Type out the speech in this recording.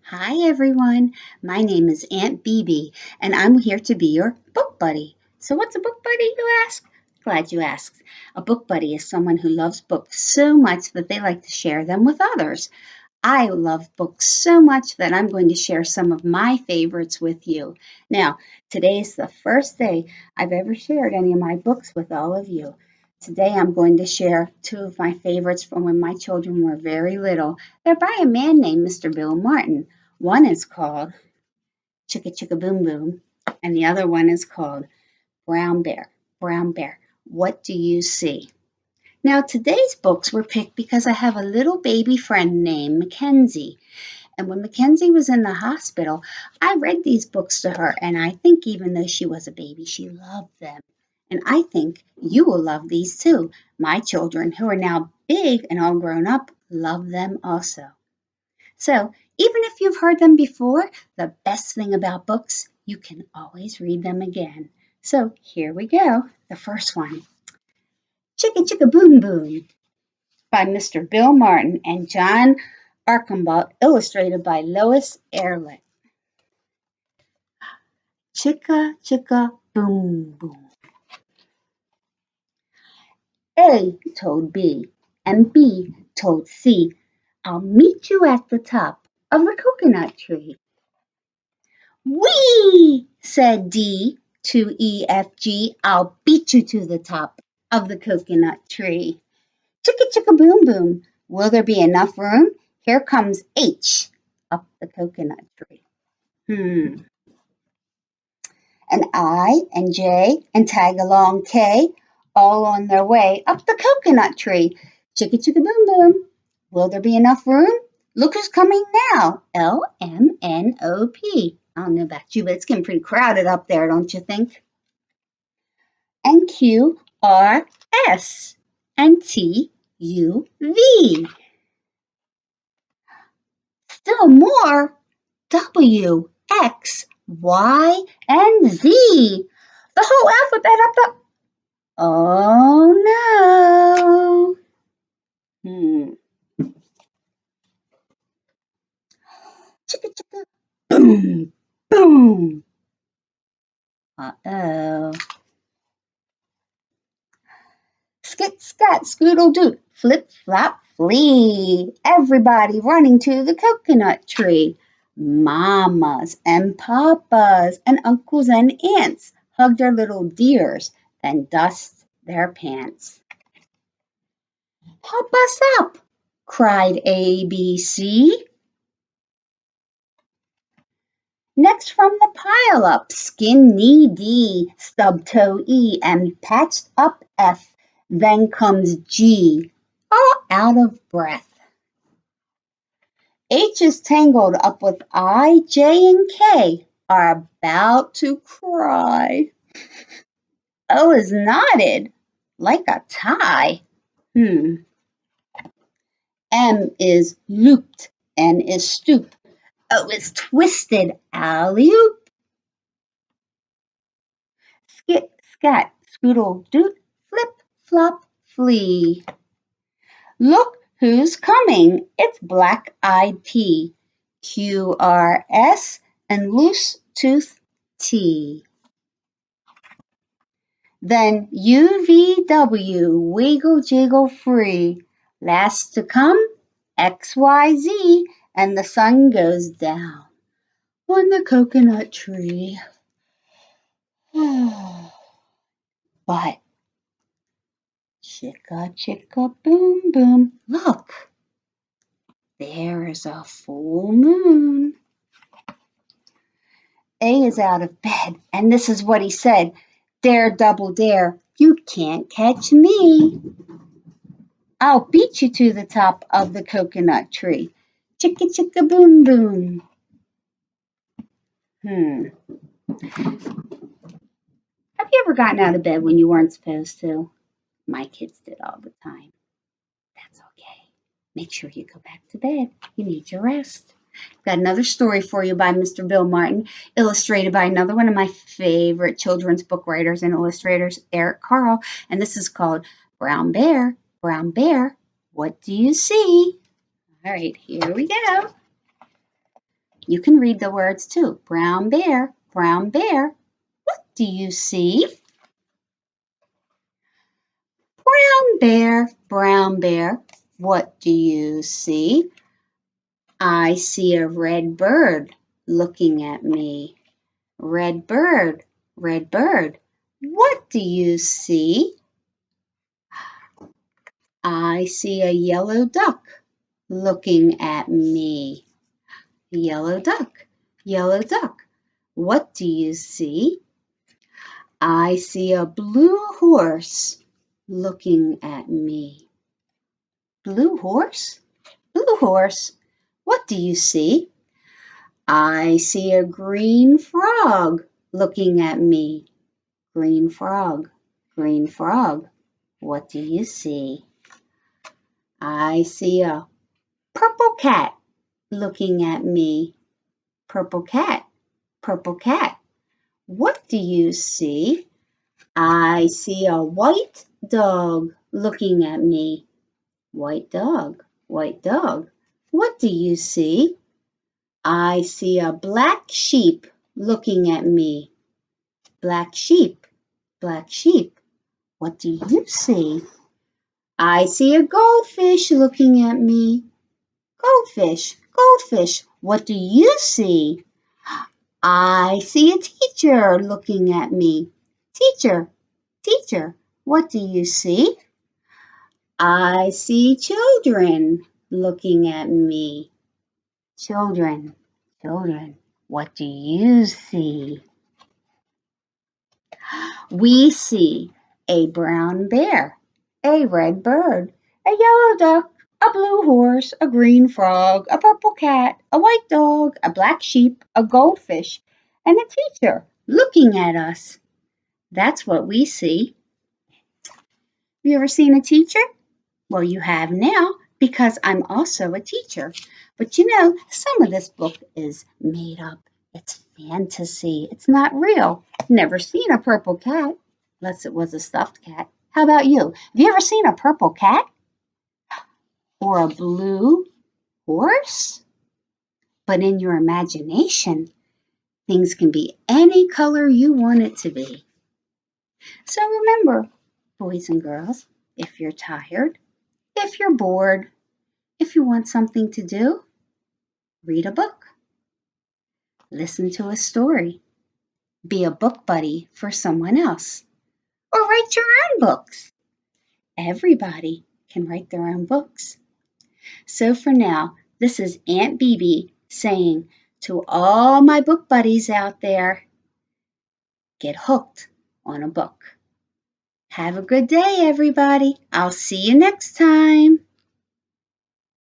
Hi everyone, my name is Aunt BB and I'm here to be your book buddy. So what's a book buddy, you ask? Glad you asked. A book buddy is someone who loves books so much that they like to share them with others. I love books so much that I'm going to share some of my favorites with you. Now, today's the first day I've ever shared any of my books with all of you. Today I'm going to share two of my favorites from when my children were very little. They're by a man named Mr. Bill Martin. One is called Chicka Chicka Boom Boom, and the other one is called Brown Bear. Brown Bear, what do you see? Now, today's books were picked because I have a little baby friend named Mackenzie. And when Mackenzie was in the hospital, I read these books to her, and I think even though she was a baby, she loved them. And I think you will love these too. My children, who are now big and all grown up, love them also. So, even if you've heard them before, the best thing about books, you can always read them again. So, here we go. The first one Chicka Chicka Boom Boom by Mr. Bill Martin and John Archambault, illustrated by Lois Ehrlich. Chicka Chicka Boom Boom. A told B, and B told C, I'll meet you at the top of the coconut tree. Whee! Said D to E, F, G, I'll beat you to the top of the coconut tree. Chicka chicka boom boom. Will there be enough room? Here comes H up the coconut tree. And I and J and tag along K, all on their way up the coconut tree. Chicka chicka boom boom. Will there be enough room? Look who's coming now. LMNOP. I don't know about you, but it's getting pretty crowded up there, don't you think? And QRS and TUV. Still more W, X, Y, and Z. The whole alphabet up the. Oh no. Chicka chicka. Boom, boom. Uh-oh. Skit, scat, scoodle, doot. Flip, flop, flee. Everybody running to the coconut tree. Mamas and papas and uncles and aunts hug their little dears, then dust their pants. Help us up, cried ABC. Next from the pile up, skinny D, stub toe E, and patched up F. Then comes G, all out of breath. H is tangled up with I, J, and K, are about to cry. O is knotted like a tie. M is looped, N is stoop. O is twisted, alley-oop. Skit, scat, scoodle, doot, flip, flop, flee. Look who's coming. It's black-eyed P, QRS, and loose tooth T. Then UVW, wiggle jiggle free. Last to come, XYZ, and the sun goes down on the coconut tree. But chicka chicka boom boom, look, there is a full moon. A is out of bed, and this is what he said. Dare, double dare, you can't catch me. I'll beat you to the top of the coconut tree. Chicka chicka boom boom. Have you ever gotten out of bed when you weren't supposed to? My kids did all the time. That's okay. Make sure you go back to bed. You need your rest. Got another story for you by Mr. Bill Martin, illustrated by another one of my favorite children's book writers and illustrators, Eric Carle, and this is called Brown Bear, Brown Bear, What Do You See? All right, here we go. You can read the words too. Brown bear, what do you see? Brown bear, what do you see? I see a red bird looking at me. Red bird, what do you see? I see a yellow duck looking at me. Yellow duck, what do you see? I see a blue horse looking at me. Blue horse, what do you see? I see a green frog looking at me. Green frog, what do you see? I see a purple cat looking at me. Purple cat, what do you see? I see a white dog looking at me. White dog, what do you see? I see a black sheep looking at me. Black sheep, what do you see? I see a goldfish looking at me. Goldfish, what do you see? I see a teacher looking at me. Teacher, what do you see? I see children looking at me. Children, what do you see? We see a brown bear, a red bird, a yellow duck, a blue horse, a green frog, a purple cat, a white dog, a black sheep, a goldfish, and a teacher looking at us. That's what we see. Have you ever seen a teacher? Well, you have now because I'm also a teacher. But you know, some of this book is made up. It's fantasy. It's not real. Never seen a purple cat, unless it was a stuffed cat. How about you? Have you ever seen a purple cat? Or a blue horse? But in your imagination, things can be any color you want it to be. So remember, boys and girls, if you're tired, if you're bored, if you want something to do, read a book, listen to a story, be a book buddy for someone else, or write your own books. Everybody can write their own books. So for now, this is Aunt Bebe saying to all my book buddies out there, get hooked on a book. Have a good day, everybody. I'll see you next time.